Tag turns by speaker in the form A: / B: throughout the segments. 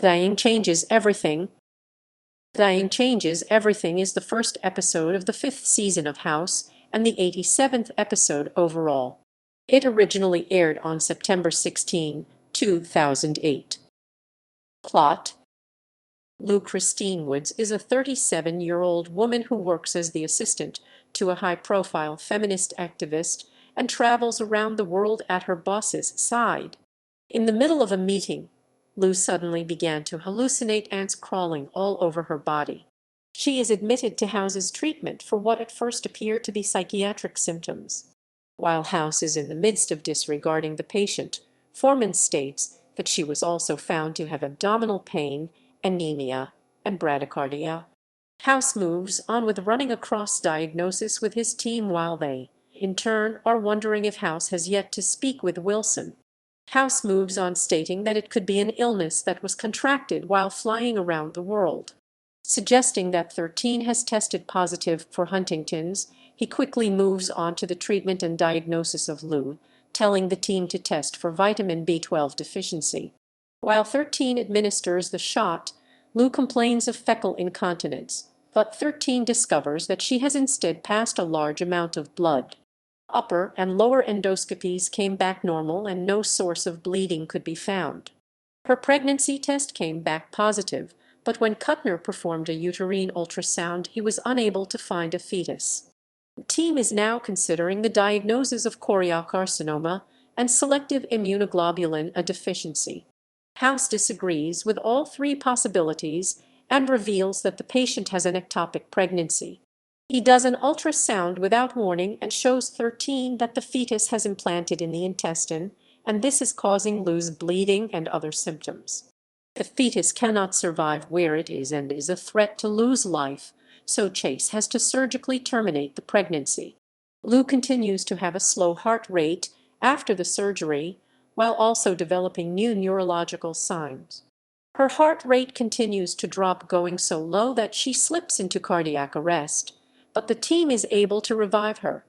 A: Dying Changes Everything. Dying Changes Everything is the first episode of the 5th season of House and the 87th episode overall. It originally aired on September 16, 2008. Plot: Lou Christine Woods is a 37-year-old woman who works as the assistant to a high-profile feminist activist and travels around the world at her boss's side. In the middle of a meeting, Lou suddenly began to hallucinate ants crawling all over her body. She is admitted to House's treatment for what at first appear to be psychiatric symptoms. While House is in the midst of disregarding the patient, Foreman states that she was also found to have abdominal pain, anemia, and bradycardia. House moves on with running a cross-diagnosis with his team while they, in turn, are wondering if House has yet to speak with Wilson. House moves on stating that it could be an illness that was contracted while flying around the world. Suggesting that 13 has tested positive for Huntington's, he quickly moves on to the treatment and diagnosis of Lou, telling the team to test for vitamin B12 deficiency. While 13 administers the shot, Lou complains of fecal incontinence, but 13 discovers that she has instead passed a large amount of blood. Upper and lower endoscopies came back normal and no source of bleeding could be found. Her pregnancy test came back positive, but when Kuttner performed a uterine ultrasound, he was unable to find a fetus. The team is now considering the diagnosis of choriocarcinoma and selective immunoglobulin A deficiency. House disagrees with all three possibilities and reveals that the patient has an ectopic pregnancy. He does an ultrasound without warning and shows 13 that the fetus has implanted in the intestine, and this is causing Lou's bleeding and other symptoms. The fetus cannot survive where it is and is a threat to Lou's life, so Chase has to surgically terminate the pregnancy. Lou continues to have a slow heart rate after the surgery, while also developing new neurological signs. Her heart rate continues to drop, going so low that she slips into cardiac arrest, but the team is able to revive her.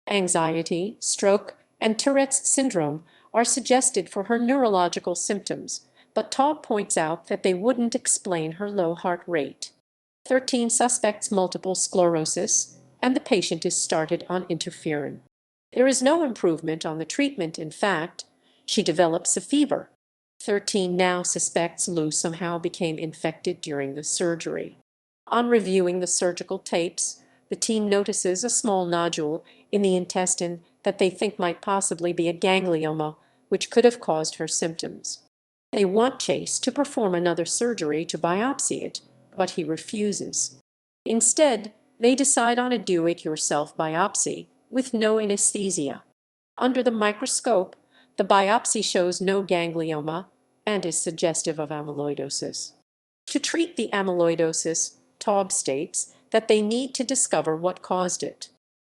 A: Anxiety, stroke, and Tourette's syndrome are suggested for her neurological symptoms, but Todd points out that they wouldn't explain her low heart rate. 13 suspects multiple sclerosis, and the patient is started on interferon. There is no improvement on the treatment. In fact, she develops a fever. 13 now suspects Lou somehow became infected during the surgery. On reviewing the surgical tapes, the team notices a small nodule in the intestine that they think might possibly be a ganglioma, which could have caused her symptoms. They want Chase to perform another surgery to biopsy it, but he refuses. Instead, they decide on a do-it-yourself biopsy with no anesthesia. Under the microscope, the biopsy shows no ganglioma and is suggestive of amyloidosis. To treat the amyloidosis, Taub states that they need to discover what caused it.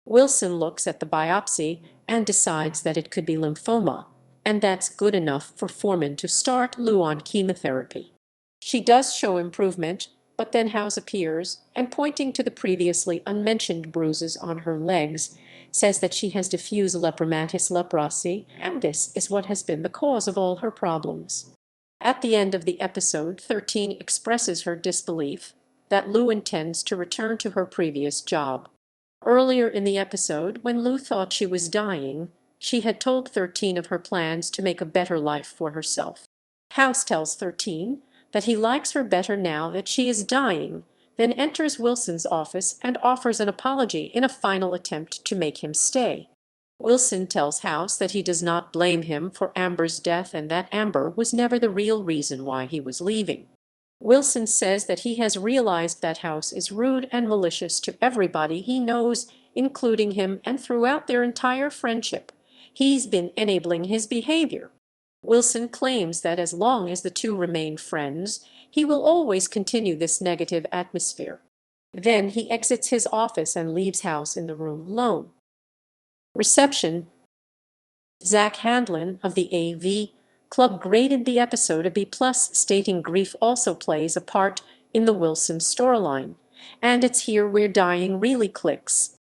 A: Wilson looks at the biopsy and decides that it could be lymphoma, and that's good enough for Foreman to start Lou on chemotherapy. She does show improvement, but then House appears and, pointing to the previously unmentioned bruises on her legs, says that she has diffuse lepromatous leprosy, and this is what has been the cause of all her problems. At the end of the episode, 13 expresses her disbelief that Lou intends to return to her previous job. Earlier in the episode, when Lou thought she was dying, she had told 13 of her plans to make a better life for herself. House tells 13 that he likes her better now that she is dying, then enters Wilson's office and offers an apology in a final attempt to make him stay. Wilson tells House that he does not blame him for Amber's death and that Amber was never the real reason why he was leaving. Wilson says that he has realized that House is rude and malicious to everybody he knows, including him, and throughout their entire friendship, he's been enabling his behavior. Wilson claims that as long as the two remain friends, he will always continue this negative atmosphere. Then he exits his office and leaves House in the room alone. Reception. Zach Handlin of the AV Club graded the episode a B+, stating grief also plays a part in the Wilson storyline, and it's here where dying really clicks.